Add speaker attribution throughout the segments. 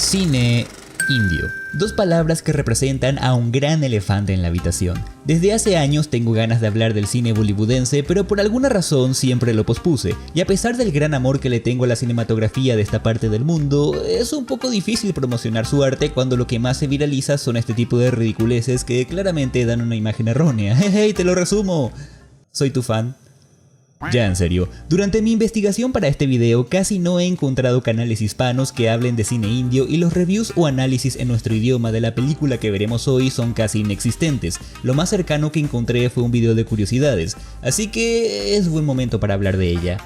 Speaker 1: Cine indio. Dos palabras que representan a un gran elefante en la habitación. Desde hace años tengo ganas de hablar del cine bollywoodense, pero por alguna razón siempre lo pospuse, y a pesar del gran amor que le tengo a la cinematografía de esta parte del mundo, es un poco difícil promocionar su arte cuando lo que más se viraliza son este tipo de ridiculeces que claramente dan una imagen errónea. Hey, te lo resumo. Soy tu fan. Ya en serio, durante mi investigación para este video casi no he encontrado canales hispanos que hablen de cine indio y los reviews o análisis en nuestro idioma de la película que veremos hoy son casi inexistentes. Lo más cercano que encontré fue un video de curiosidades, así que es buen momento para hablar de ella.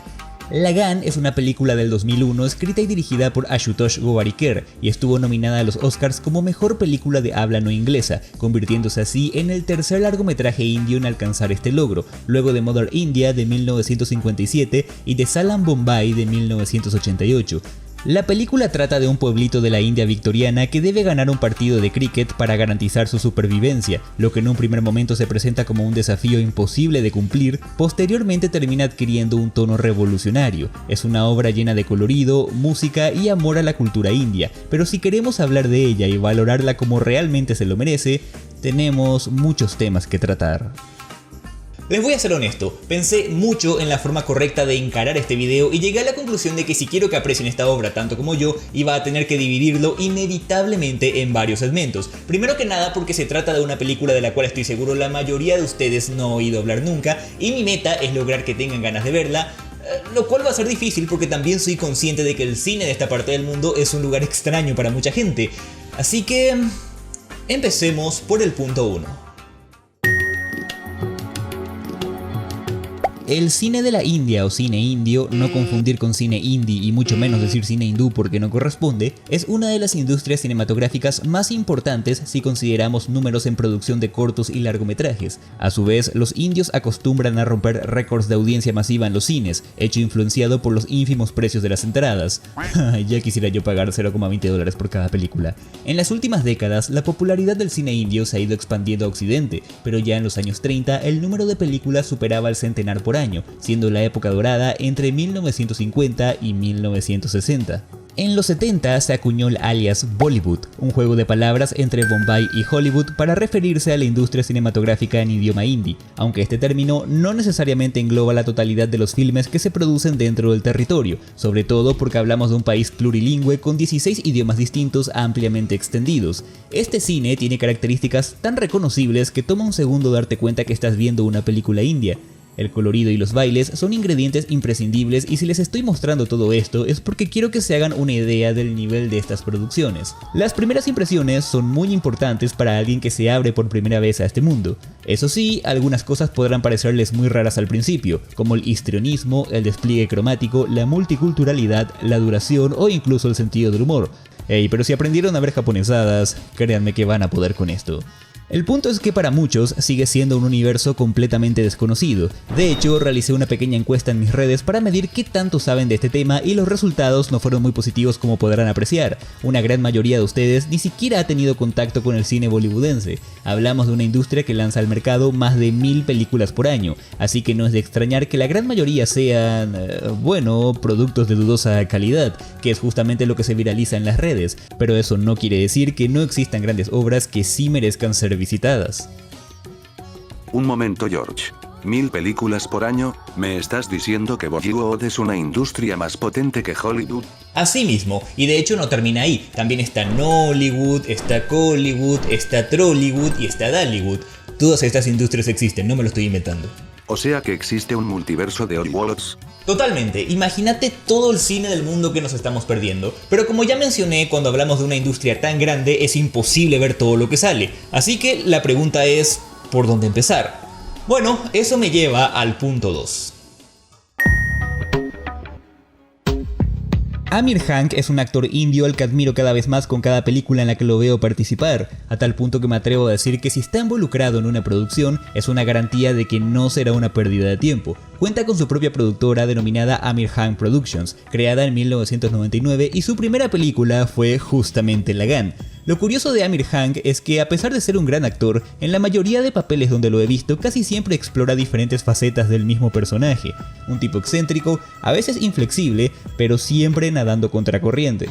Speaker 1: Lagan es una película del 2001 escrita y dirigida por Ashutosh Gowarikar y estuvo nominada a los Oscars como mejor película de habla no inglesa, convirtiéndose así en el tercer largometraje indio en alcanzar este logro, luego de Mother India de 1957 y de Salam Bombay de 1988. La película trata de un pueblito de la India victoriana que debe ganar un partido de cricket para garantizar su supervivencia, lo que en un primer momento se presenta como un desafío imposible de cumplir, posteriormente termina adquiriendo un tono revolucionario. Es una obra llena de colorido, música y amor a la cultura india, pero si queremos hablar de ella y valorarla como realmente se lo merece, tenemos muchos temas que tratar. Les voy a ser honesto, pensé mucho en la forma correcta de encarar este video y llegué a la conclusión de que si quiero que aprecien esta obra tanto como yo, iba a tener que dividirlo inevitablemente en varios segmentos. Primero que nada porque se trata de una película de la cual estoy seguro la mayoría de ustedes no ha oído hablar nunca y mi meta es lograr que tengan ganas de verla, lo cual va a ser difícil porque también soy consciente de que el cine de esta parte del mundo es un lugar extraño para mucha gente. Así que empecemos por el punto 1. El cine de la India o cine indio, no confundir con cine indie y mucho menos decir cine hindú porque no corresponde, es una de las industrias cinematográficas más importantes si consideramos números en producción de cortos y largometrajes. A su vez, los indios acostumbran a romper récords de audiencia masiva en los cines, hecho influenciado por los ínfimos precios de las entradas. Ya quisiera yo pagar $0,20 por cada película. En las últimas décadas, la popularidad del cine indio se ha ido expandiendo a Occidente, pero ya en los años 30 el número de películas superaba el centenar por año, siendo la época dorada entre 1950 y 1960. En los 70 se acuñó el alias Bollywood, un juego de palabras entre Bombay y Hollywood para referirse a la industria cinematográfica en idioma hindi, aunque este término no necesariamente engloba la totalidad de los filmes que se producen dentro del territorio, sobre todo porque hablamos de un país plurilingüe con 16 idiomas distintos ampliamente extendidos. Este cine tiene características tan reconocibles que toma un segundo darte cuenta que estás viendo una película india. El colorido y los bailes son ingredientes imprescindibles y si les estoy mostrando todo esto es porque quiero que se hagan una idea del nivel de estas producciones. Las primeras impresiones son muy importantes para alguien que se abre por primera vez a este mundo. Eso sí, algunas cosas podrán parecerles muy raras al principio, como el histrionismo, el despliegue cromático, la multiculturalidad, la duración o incluso el sentido del humor. Pero si aprendieron a ver japonesadas, créanme que van a poder con esto. El punto es que para muchos sigue siendo un universo completamente desconocido. De hecho, realicé una pequeña encuesta en mis redes para medir qué tanto saben de este tema y los resultados no fueron muy positivos como podrán apreciar. Una gran mayoría de ustedes ni siquiera ha tenido contacto con el cine bollywoodense. Hablamos de una industria que lanza al mercado más de 1000 películas por año, así que no es de extrañar que la gran mayoría sean, productos de dudosa calidad, que es justamente lo que se viraliza en las redes, pero eso no quiere decir que no existan grandes obras que sí merezcan ser visitadas.
Speaker 2: Un momento, George. 1000 películas por año, ¿me estás diciendo que Bollywood es una industria más potente que Hollywood?
Speaker 1: Así mismo, y de hecho no termina ahí, también está Nollywood, está Collywood, está Trollywood y está Dallywood. Todas estas industrias existen, no me lo estoy inventando.
Speaker 2: O sea que existe un multiverso de Hollywoods.
Speaker 1: Totalmente, imagínate todo el cine del mundo que nos estamos perdiendo, pero como ya mencioné, cuando hablamos de una industria tan grande es imposible ver todo lo que sale, así que la pregunta es, ¿por dónde empezar? Bueno, eso me lleva al punto 2. Aamir Khan es un actor indio al que admiro cada vez más con cada película en la que lo veo participar, a tal punto que me atrevo a decir que si está involucrado en una producción es una garantía de que no será una pérdida de tiempo. Cuenta con su propia productora denominada Aamir Khan Productions, creada en 1999 y su primera película fue justamente Lagan. Lo curioso de Aamir Khan es que a pesar de ser un gran actor, en la mayoría de papeles donde lo he visto casi siempre explora diferentes facetas del mismo personaje. Un tipo excéntrico, a veces inflexible, pero siempre nadando contracorriente.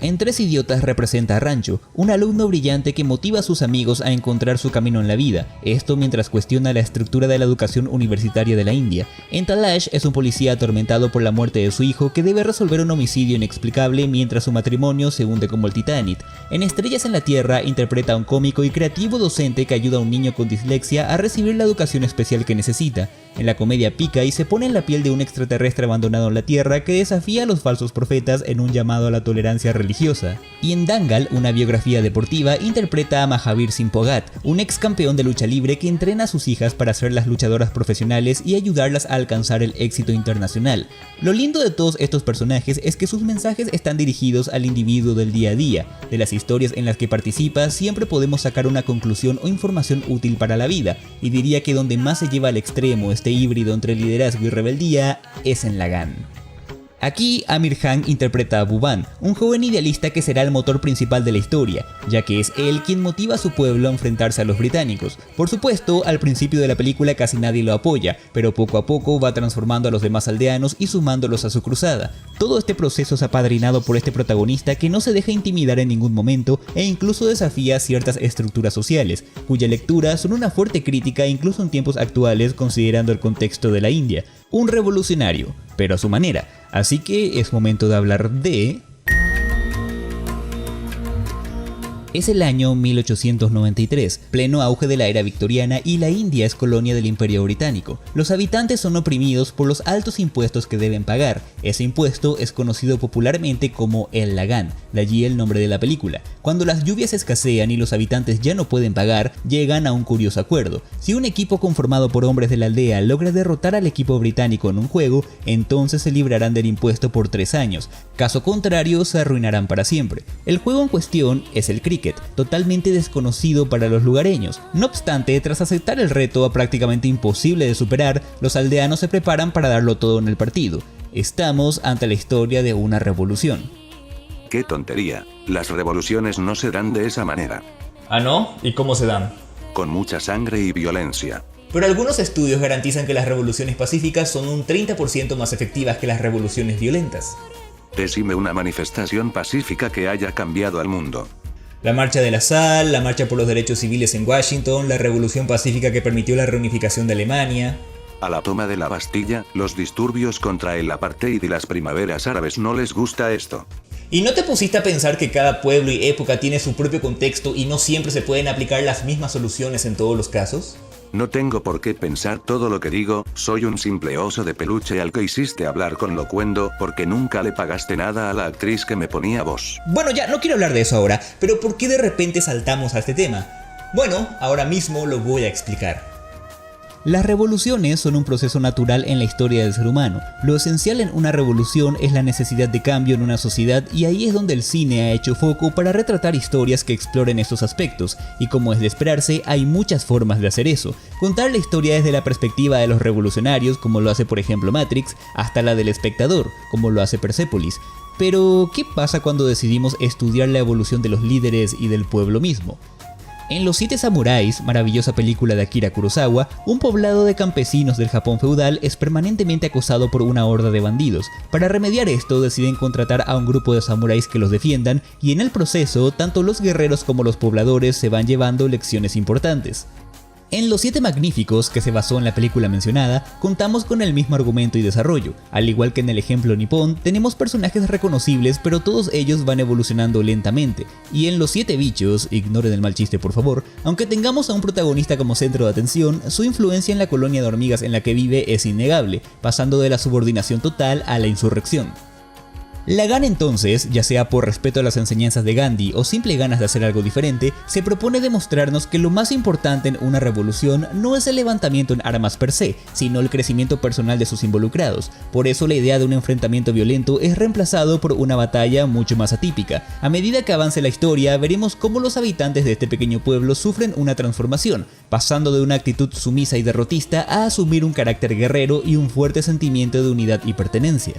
Speaker 1: En Tres Idiotas representa a Rancho, un alumno brillante que motiva a sus amigos a encontrar su camino en la vida, esto mientras cuestiona la estructura de la educación universitaria de la India. En Talash es un policía atormentado por la muerte de su hijo que debe resolver un homicidio inexplicable mientras su matrimonio se hunde como el Titanic. En Estrellas en la Tierra interpreta a un cómico y creativo docente que ayuda a un niño con dislexia a recibir la educación especial que necesita. En la comedia pica y se pone en la piel de un extraterrestre abandonado en la Tierra que desafía a los falsos profetas en un llamado a la tolerancia religiosa. Y en Dangal, una biografía deportiva, interpreta a Mahavir Singh Phogat, un ex campeón de lucha libre que entrena a sus hijas para ser las luchadoras profesionales y ayudarlas a alcanzar el éxito internacional. Lo lindo de todos estos personajes es que sus mensajes están dirigidos al individuo del día a día. De las historias en las que participa siempre podemos sacar una conclusión o información útil para la vida, y diría que donde más se lleva al extremo este híbrido entre liderazgo y rebeldía es en Lagan. Aquí Amir Khan interpreta a Bhuvan, un joven idealista que será el motor principal de la historia, ya que es él quien motiva a su pueblo a enfrentarse a los británicos. Por supuesto, al principio de la película casi nadie lo apoya, pero poco a poco va transformando a los demás aldeanos y sumándolos a su cruzada. Todo este proceso es apadrinado por este protagonista que no se deja intimidar en ningún momento e incluso desafía ciertas estructuras sociales, cuya lectura son una fuerte crítica incluso en tiempos actuales considerando el contexto de la India. Un revolucionario, pero a su manera. Así que es momento de hablar de... Es el año 1893, pleno auge de la era victoriana, y la India es colonia del Imperio Británico. Los habitantes son oprimidos por los altos impuestos que deben pagar. Ese impuesto es conocido popularmente como el Lagan, de allí el nombre de la película. Cuando las lluvias escasean y los habitantes ya no pueden pagar, llegan a un curioso acuerdo. Si un equipo conformado por hombres de la aldea logra derrotar al equipo británico en un juego, entonces se librarán del impuesto por 3 años. Caso contrario, se arruinarán para siempre. El juego en cuestión es el cricket, totalmente desconocido para los lugareños. No obstante, tras aceptar el reto prácticamente imposible de superar, los aldeanos se preparan para darlo todo en el partido. Estamos ante la historia de una revolución.
Speaker 2: ¡Qué tontería! Las revoluciones no se dan de esa manera.
Speaker 1: ¿Ah, no? ¿Y cómo se dan?
Speaker 2: Con mucha sangre y violencia.
Speaker 1: Pero algunos estudios garantizan que las revoluciones pacíficas son un 30% más efectivas que las revoluciones violentas.
Speaker 2: Decime una manifestación pacífica que haya cambiado al mundo.
Speaker 1: La marcha de la sal, la marcha por los derechos civiles en Washington, la revolución pacífica que permitió la reunificación de Alemania.
Speaker 2: A la toma de la Bastilla, los disturbios contra el apartheid y las primaveras árabes no les gusta esto.
Speaker 1: ¿Y no te pusiste a pensar que cada pueblo y época tiene su propio contexto y no siempre se pueden aplicar las mismas soluciones en todos los casos?
Speaker 2: No tengo por qué pensar todo lo que digo, soy un simple oso de peluche al que hiciste hablar con locuendo porque nunca le pagaste nada a la actriz que me ponía voz.
Speaker 1: Bueno, ya, no quiero hablar de eso ahora, pero ¿por qué de repente saltamos a este tema? Bueno, ahora mismo lo voy a explicar. Las revoluciones son un proceso natural en la historia del ser humano. Lo esencial en una revolución es la necesidad de cambio en una sociedad, y ahí es donde el cine ha hecho foco para retratar historias que exploren estos aspectos, y como es de esperarse, hay muchas formas de hacer eso. Contar la historia desde la perspectiva de los revolucionarios, como lo hace por ejemplo Matrix, hasta la del espectador, como lo hace Persepolis. Pero, ¿qué pasa cuando decidimos estudiar la evolución de los líderes y del pueblo mismo? En Los Siete Samuráis, maravillosa película de Akira Kurosawa, un poblado de campesinos del Japón feudal es permanentemente acosado por una horda de bandidos. Para remediar esto, deciden contratar a un grupo de samuráis que los defiendan, y en el proceso, tanto los guerreros como los pobladores se van llevando lecciones importantes. En Los Siete Magníficos, que se basó en la película mencionada, contamos con el mismo argumento y desarrollo. Al igual que en el ejemplo nipón, tenemos personajes reconocibles, pero todos ellos van evolucionando lentamente. Y en Los Siete Bichos, ignoren el mal chiste por favor, aunque tengamos a un protagonista como centro de atención, su influencia en la colonia de hormigas en la que vive es innegable, pasando de la subordinación total a la insurrección. Lagan entonces, ya sea por respeto a las enseñanzas de Gandhi o simple ganas de hacer algo diferente, se propone demostrarnos que lo más importante en una revolución no es el levantamiento en armas per se, sino el crecimiento personal de sus involucrados. Por eso la idea de un enfrentamiento violento es reemplazado por una batalla mucho más atípica. A medida que avance la historia, veremos cómo los habitantes de este pequeño pueblo sufren una transformación, pasando de una actitud sumisa y derrotista a asumir un carácter guerrero y un fuerte sentimiento de unidad y pertenencia.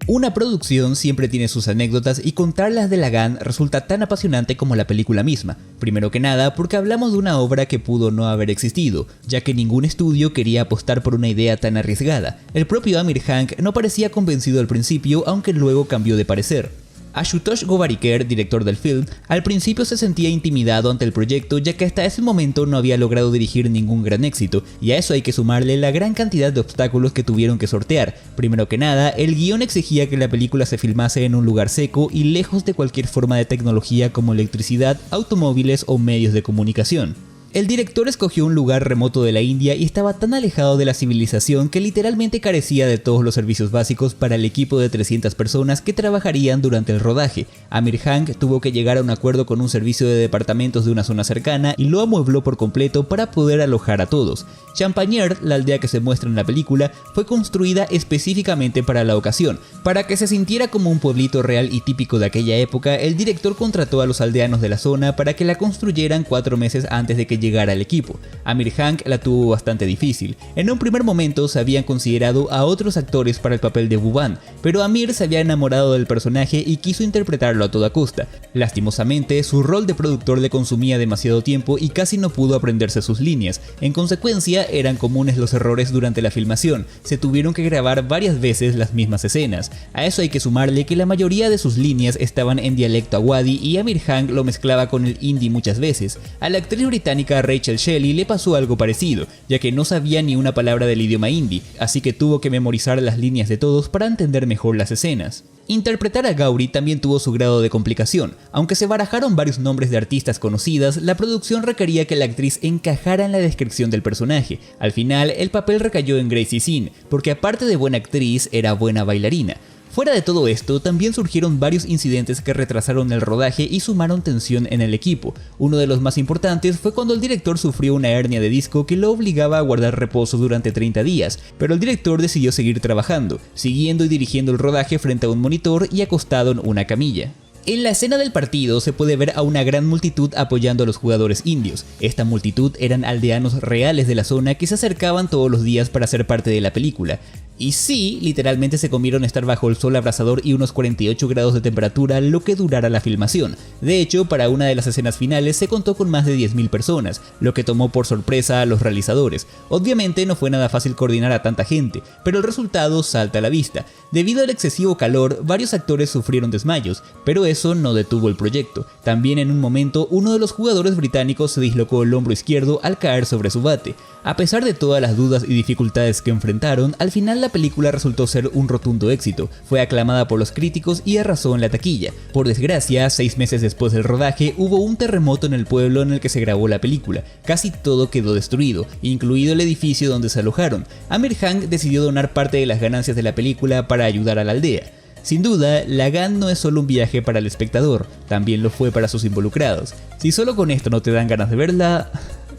Speaker 1: Una producción siempre tiene sus anécdotas y contarlas de Lagan resulta tan apasionante como la película misma. Primero que nada porque hablamos de una obra que pudo no haber existido, ya que ningún estudio quería apostar por una idea tan arriesgada. El propio Amir Hank no parecía convencido al principio, aunque luego cambió de parecer. Ashutosh Govardhana, director del film, al principio se sentía intimidado ante el proyecto, ya que hasta ese momento no había logrado dirigir ningún gran éxito, y a eso hay que sumarle la gran cantidad de obstáculos que tuvieron que sortear. Primero que nada, el guión exigía que la película se filmase en un lugar seco y lejos de cualquier forma de tecnología como electricidad, automóviles o medios de comunicación. El director escogió un lugar remoto de la India y estaba tan alejado de la civilización que literalmente carecía de todos los servicios básicos para el equipo de 300 personas que trabajarían durante el rodaje. Amir Hank tuvo que llegar a un acuerdo con un servicio de departamentos de una zona cercana y lo amuebló por completo para poder alojar a todos. Champagners, la aldea que se muestra en la película, fue construida específicamente para la ocasión. Para que se sintiera como un pueblito real y típico de aquella época, el director contrató a los aldeanos de la zona para que la construyeran 4 meses antes de que llegara al equipo. Amir Hank la tuvo bastante difícil. En un primer momento se habían considerado a otros actores para el papel de Bhuvan, pero Amir se había enamorado del personaje y quiso interpretarlo a toda costa. Lastimosamente, su rol de productor le consumía demasiado tiempo y casi no pudo aprenderse sus líneas. En consecuencia, eran comunes los errores durante la filmación. Se tuvieron que grabar varias veces las mismas escenas. A eso hay que sumarle que la mayoría de sus líneas estaban en dialecto awadí y Amir Hank lo mezclaba con el hindi muchas veces. A la actriz británica Rachel Shelley le pasó algo parecido, ya que no sabía ni una palabra del idioma hindi, así que tuvo que memorizar las líneas de todos para entender mejor las escenas. Interpretar a Gauri también tuvo su grado de complicación. Aunque se barajaron varios nombres de artistas conocidas, la producción requería que la actriz encajara en la descripción del personaje. Al final, el papel recayó en Gracie Sin, porque aparte de buena actriz, era buena bailarina. Fuera de todo esto, también surgieron varios incidentes que retrasaron el rodaje y sumaron tensión en el equipo. Uno de los más importantes fue cuando el director sufrió una hernia de disco que lo obligaba a guardar reposo durante 30 días, pero el director decidió seguir trabajando, siguiendo y dirigiendo el rodaje frente a un monitor y acostado en una camilla. En la escena del partido se puede ver a una gran multitud apoyando a los jugadores indios. Esta multitud eran aldeanos reales de la zona que se acercaban todos los días para ser parte de la película. Y sí, literalmente se comieron estar bajo el sol abrasador y unos 48 grados de temperatura lo que durara la filmación. De hecho, para una de las escenas finales se contó con más de 10.000 personas, lo que tomó por sorpresa a los realizadores. Obviamente no fue nada fácil coordinar a tanta gente, pero el resultado salta a la vista. Debido al excesivo calor, varios actores sufrieron desmayos, pero eso no detuvo el proyecto. También en un momento, uno de los jugadores británicos se dislocó el hombro izquierdo al caer sobre su bate. A pesar de todas las dudas y dificultades que enfrentaron, al final la película resultó ser un rotundo éxito. Fue aclamada por los críticos y arrasó en la taquilla. Por desgracia, 6 meses después del rodaje, hubo un terremoto en el pueblo en el que se grabó la película. Casi todo quedó destruido, incluido el edificio donde se alojaron. Amir Hank decidió donar parte de las ganancias de la película para ayudar a la aldea. Sin duda, Lagan no es solo un viaje para el espectador, también lo fue para sus involucrados. Si solo con esto no te dan ganas de verla,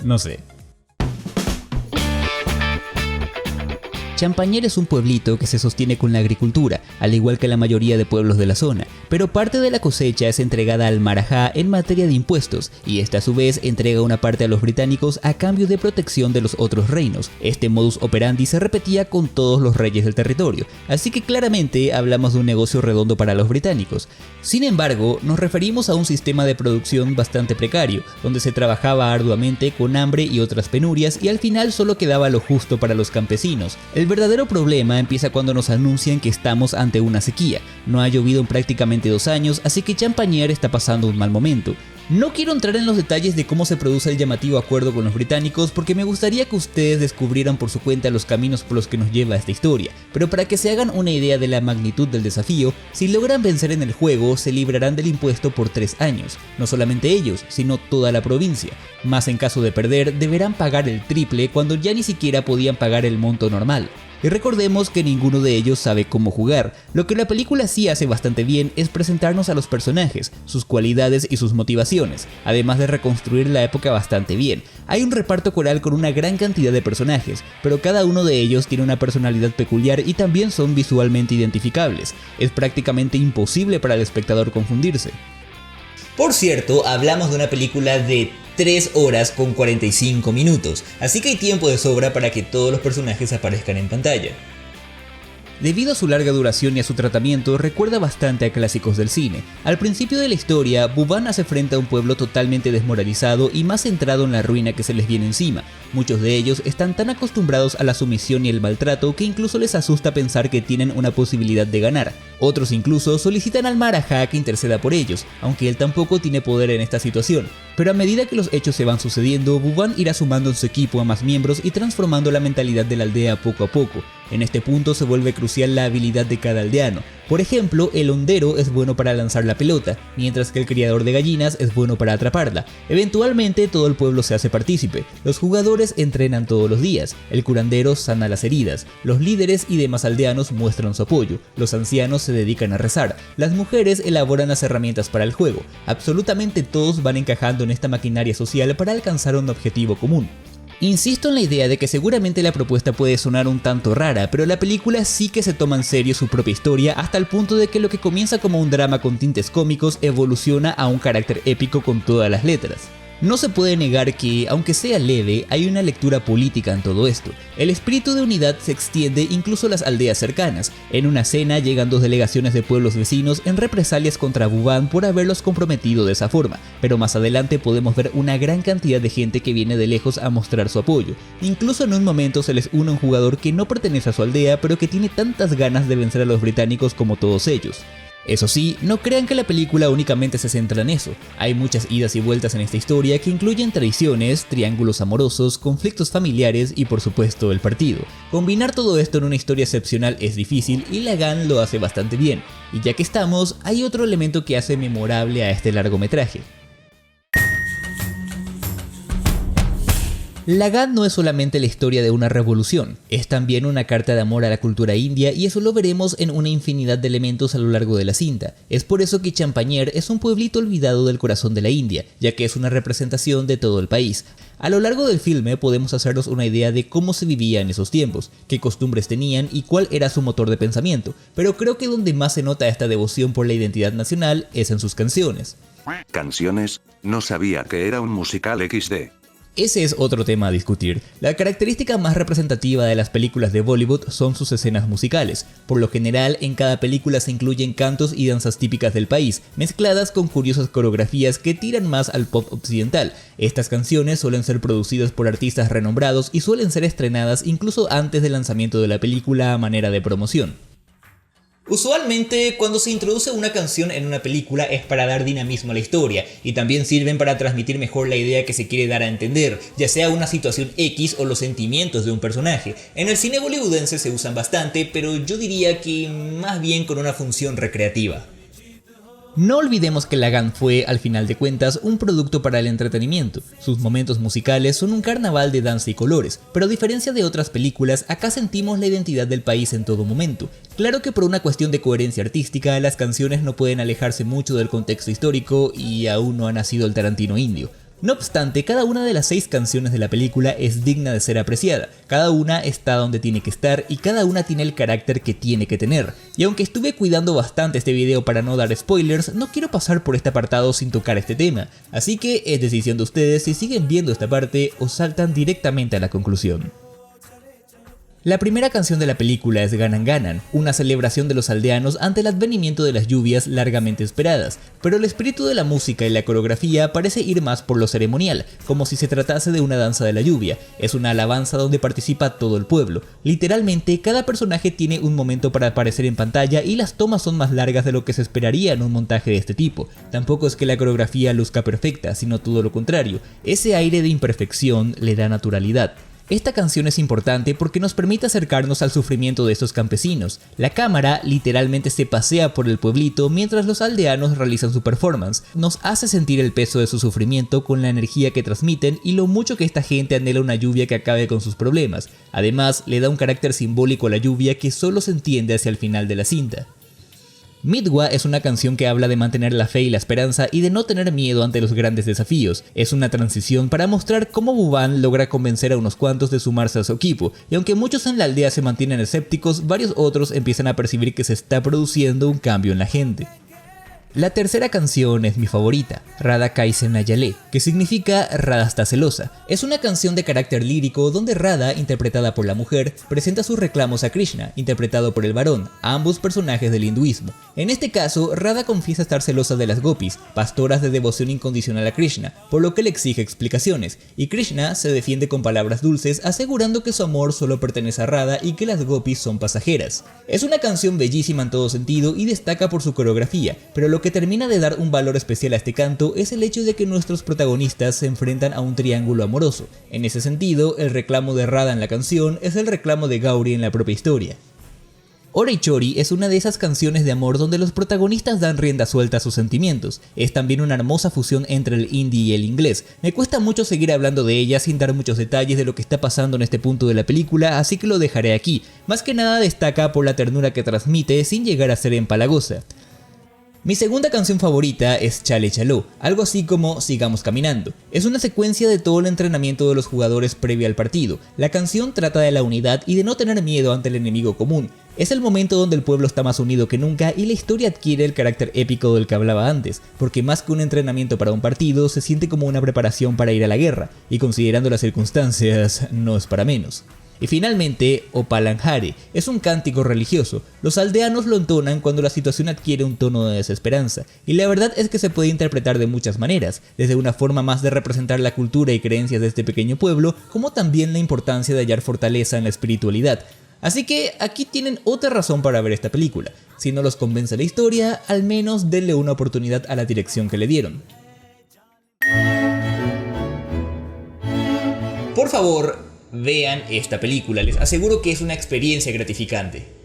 Speaker 1: no sé. Champagners es un pueblito que se sostiene con la agricultura, al igual que la mayoría de pueblos de la zona, pero parte de la cosecha es entregada al Marajá en materia de impuestos, y esta a su vez entrega una parte a los británicos a cambio de protección de los otros reinos. Este modus operandi se repetía con todos los reyes del territorio, así que claramente hablamos de un negocio redondo para los británicos. Sin embargo, nos referimos a un sistema de producción bastante precario, donde se trabajaba arduamente con hambre y otras penurias y al final solo quedaba lo justo para los campesinos. El verdadero problema empieza cuando nos anuncian que estamos ante una sequía. No ha llovido en prácticamente 2 años, así que Champagners está pasando un mal momento. No quiero entrar en los detalles de cómo se produce el llamativo acuerdo con los británicos porque me gustaría que ustedes descubrieran por su cuenta los caminos por los que nos lleva esta historia, pero para que se hagan una idea de la magnitud del desafío, si logran vencer en el juego se librarán del impuesto por 3 años, no solamente ellos, sino toda la provincia, más en caso de perder deberán pagar el triple cuando ya ni siquiera podían pagar el monto normal. Y recordemos que ninguno de ellos sabe cómo jugar. Lo que la película sí hace bastante bien es presentarnos a los personajes, sus cualidades y sus motivaciones, además de reconstruir la época bastante bien. Hay un reparto coral con una gran cantidad de personajes, pero cada uno de ellos tiene una personalidad peculiar y también son visualmente identificables. Es prácticamente imposible para el espectador confundirse. Por cierto, hablamos de una película de 3 horas con 45 minutos, así que hay tiempo de sobra para que todos los personajes aparezcan en pantalla. Debido a su larga duración y a su tratamiento, recuerda bastante a clásicos del cine. Al principio de la historia, Buban hace frente a un pueblo totalmente desmoralizado y más centrado en la ruina que se les viene encima. Muchos de ellos están tan acostumbrados a la sumisión y el maltrato que incluso les asusta pensar que tienen una posibilidad de ganar. Otros incluso solicitan al Maharaja que interceda por ellos, aunque él tampoco tiene poder en esta situación. Pero a medida que los hechos se van sucediendo, Buban irá sumando en su equipo a más miembros y transformando la mentalidad de la aldea poco a poco. En este punto se vuelve crucial la habilidad de cada aldeano. Por ejemplo, el hondero es bueno para lanzar la pelota, mientras que el criador de gallinas es bueno para atraparla. Eventualmente todo el pueblo se hace partícipe. Los jugadores entrenan todos los días, el curandero sana las heridas, los líderes y demás aldeanos muestran su apoyo, los ancianos se dedican a rezar, las mujeres elaboran las herramientas para el juego. Absolutamente todos van encajando en esta maquinaria social para alcanzar un objetivo común. Insisto en la idea de que seguramente la propuesta puede sonar un tanto rara, pero la película sí que se toma en serio su propia historia hasta el punto de que lo que comienza como un drama con tintes cómicos evoluciona a un carácter épico con todas las letras. No se puede negar que, aunque sea leve, hay una lectura política en todo esto. El espíritu de unidad se extiende incluso a las aldeas cercanas. En una cena llegan dos delegaciones de pueblos vecinos en represalias contra Buban por haberlos comprometido de esa forma, pero más adelante podemos ver una gran cantidad de gente que viene de lejos a mostrar su apoyo. Incluso en un momento se les une un jugador que no pertenece a su aldea, pero que tiene tantas ganas de vencer a los británicos como todos ellos. Eso sí, no crean que la película únicamente se centra en eso. Hay muchas idas y vueltas en esta historia que incluyen traiciones, triángulos amorosos, conflictos familiares y por supuesto el partido. Combinar todo esto en una historia excepcional es difícil y Lagan lo hace bastante bien. Y ya que estamos, hay otro elemento que hace memorable a este largometraje. Lagan no es solamente la historia de una revolución, es también una carta de amor a la cultura india y eso lo veremos en una infinidad de elementos a lo largo de la cinta. Es por eso que Champañer es un pueblito olvidado del corazón de la India, ya que es una representación de todo el país. A lo largo del filme podemos hacernos una idea de cómo se vivía en esos tiempos, qué costumbres tenían y cuál era su motor de pensamiento, pero creo que donde más se nota esta devoción por la identidad nacional es en sus canciones.
Speaker 2: ¿Canciones? No sabía que era un musical XD.
Speaker 1: Ese es otro tema a discutir. La característica más representativa de las películas de Bollywood son sus escenas musicales. Por lo general, en cada película se incluyen cantos y danzas típicas del país, mezcladas con curiosas coreografías que tiran más al pop occidental. Estas canciones suelen ser producidas por artistas renombrados y suelen ser estrenadas incluso antes del lanzamiento de la película a manera de promoción. Usualmente, cuando se introduce una canción en una película es para dar dinamismo a la historia y también sirven para transmitir mejor la idea que se quiere dar a entender, ya sea una situación X o los sentimientos de un personaje. En el cine hollywoodense se usan bastante, pero yo diría que más bien con una función recreativa. No olvidemos que Lagan fue, al final de cuentas, un producto para el entretenimiento. Sus momentos musicales son un carnaval de danza y colores, pero a diferencia de otras películas, acá sentimos la identidad del país en todo momento. Claro que por una cuestión de coherencia artística, las canciones no pueden alejarse mucho del contexto histórico y aún no ha nacido el Tarantino indio. No obstante, cada una de las 6 canciones de la película es digna de ser apreciada, cada una está donde tiene que estar y cada una tiene el carácter que tiene que tener. Y aunque estuve cuidando bastante este video para no dar spoilers, no quiero pasar por este apartado sin tocar este tema, así que es decisión de ustedes si siguen viendo esta parte o saltan directamente a la conclusión. La primera canción de la película es Ganan Ganan, una celebración de los aldeanos ante el advenimiento de las lluvias largamente esperadas, pero el espíritu de la música y la coreografía parece ir más por lo ceremonial, como si se tratase de una danza de la lluvia. Es una alabanza donde participa todo el pueblo. Literalmente, cada personaje tiene un momento para aparecer en pantalla y las tomas son más largas de lo que se esperaría en un montaje de este tipo. Tampoco es que la coreografía luzca perfecta, sino todo lo contrario. Ese aire de imperfección le da naturalidad. Esta canción es importante porque nos permite acercarnos al sufrimiento de estos campesinos. La cámara literalmente se pasea por el pueblito mientras los aldeanos realizan su performance. Nos hace sentir el peso de su sufrimiento con la energía que transmiten y lo mucho que esta gente anhela una lluvia que acabe con sus problemas. Además, le da un carácter simbólico a la lluvia que solo se entiende hacia el final de la cinta. Midwa es una canción que habla de mantener la fe y la esperanza y de no tener miedo ante los grandes desafíos. Es una transición para mostrar cómo Buban logra convencer a unos cuantos de sumarse a su equipo, y aunque muchos en la aldea se mantienen escépticos, varios otros empiezan a percibir que se está produciendo un cambio en la gente. La tercera canción es mi favorita, Radha Kaise Nayale, que significa Radha está celosa. Es una canción de carácter lírico donde Radha, interpretada por la mujer, presenta sus reclamos a Krishna, interpretado por el varón, ambos personajes del hinduismo. En este caso, Radha confiesa estar celosa de las gopis, pastoras de devoción incondicional a Krishna, por lo que le exige explicaciones, y Krishna se defiende con palabras dulces asegurando que su amor solo pertenece a Radha y que las gopis son pasajeras. Es una canción bellísima en todo sentido y destaca por su coreografía, pero lo que termina de dar un valor especial a este canto es el hecho de que nuestros protagonistas se enfrentan a un triángulo amoroso. En ese sentido, el reclamo de Radha en la canción es el reclamo de Gauri en la propia historia. Ora Chori es una de esas canciones de amor donde los protagonistas dan rienda suelta a sus sentimientos. Es también una hermosa fusión entre el hindi y el inglés. Me cuesta mucho seguir hablando de ella sin dar muchos detalles de lo que está pasando en este punto de la película, así que lo dejaré aquí. Más que nada destaca por la ternura que transmite sin llegar a ser empalagosa. Mi segunda canción favorita es Chale Chalo, algo así como Sigamos Caminando. Es una secuencia de todo el entrenamiento de los jugadores previo al partido. La canción trata de la unidad y de no tener miedo ante el enemigo común. Es el momento donde el pueblo está más unido que nunca y la historia adquiere el carácter épico del que hablaba antes, porque más que un entrenamiento para un partido, se siente como una preparación para ir a la guerra, y considerando las circunstancias, no es para menos. Y finalmente, Opalanjare, es un cántico religioso. Los aldeanos lo entonan cuando la situación adquiere un tono de desesperanza, y la verdad es que se puede interpretar de muchas maneras, desde una forma más de representar la cultura y creencias de este pequeño pueblo, como también la importancia de hallar fortaleza en la espiritualidad. Así que aquí tienen otra razón para ver esta película. Si no los convence la historia, al menos denle una oportunidad a la dirección que le dieron. Por favor, vean esta película, les aseguro que es una experiencia gratificante.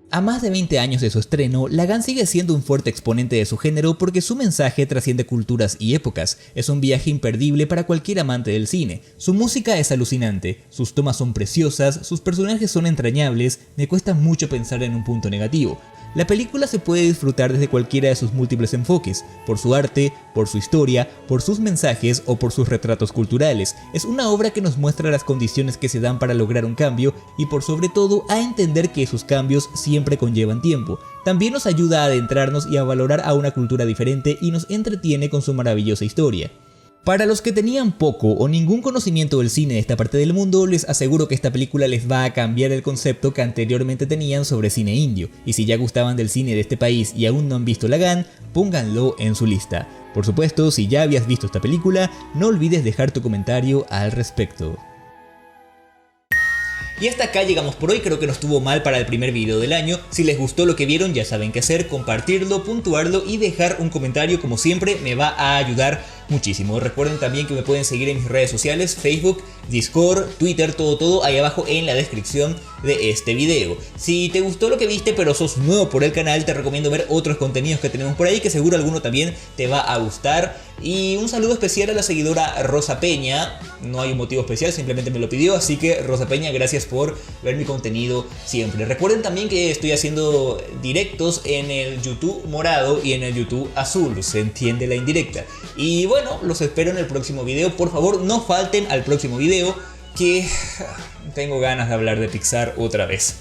Speaker 1: A más de 20 años de su estreno, Lagan sigue siendo un fuerte exponente de su género porque su mensaje trasciende culturas y épocas. Es un viaje imperdible para cualquier amante del cine. Su música es alucinante, sus tomas son preciosas, sus personajes son entrañables, me cuesta mucho pensar en un punto negativo. La película se puede disfrutar desde cualquiera de sus múltiples enfoques, por su arte, por su historia, por sus mensajes o por sus retratos culturales. Es una obra que nos muestra las condiciones que se dan para lograr un cambio y por sobre todo a entender que esos cambios siempre conllevan tiempo. También nos ayuda a adentrarnos y a valorar a una cultura diferente y nos entretiene con su maravillosa historia. Para los que tenían poco o ningún conocimiento del cine de esta parte del mundo, les aseguro que esta película les va a cambiar el concepto que anteriormente tenían sobre cine indio. Y si ya gustaban del cine de este país y aún no han visto Lagan, pónganlo en su lista. Por supuesto, si ya habías visto esta película, no olvides dejar tu comentario al respecto. Y hasta acá llegamos por hoy, creo que no estuvo mal para el primer video del año. Si les gustó lo que vieron ya saben qué hacer, compartirlo, puntuarlo y dejar un comentario, como siempre me va a ayudar muchísimo. Recuerden también que me pueden seguir en mis redes sociales, Facebook, Discord, Twitter, todo ahí abajo en la descripción de este video. Si te gustó lo que viste pero sos nuevo por el canal, te recomiendo ver otros contenidos que tenemos por ahí, que seguro alguno también te va a gustar. Y un saludo especial a la seguidora Rosa Peña, no hay un motivo especial, simplemente me lo pidió, así que Rosa Peña, gracias por ver mi contenido siempre. Recuerden también que estoy haciendo directos en el YouTube morado y en el YouTube azul, se entiende la indirecta. Y bueno, los espero en el próximo video, por favor no falten al próximo video, que tengo ganas de hablar de Pixar otra vez.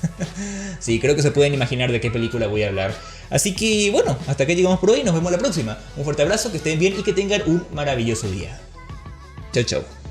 Speaker 1: Sí, creo que se pueden imaginar de qué película voy a hablar. Así que bueno, hasta acá llegamos por hoy, nos vemos la próxima. Un fuerte abrazo, que estén bien y que tengan un maravilloso día. Chau chau.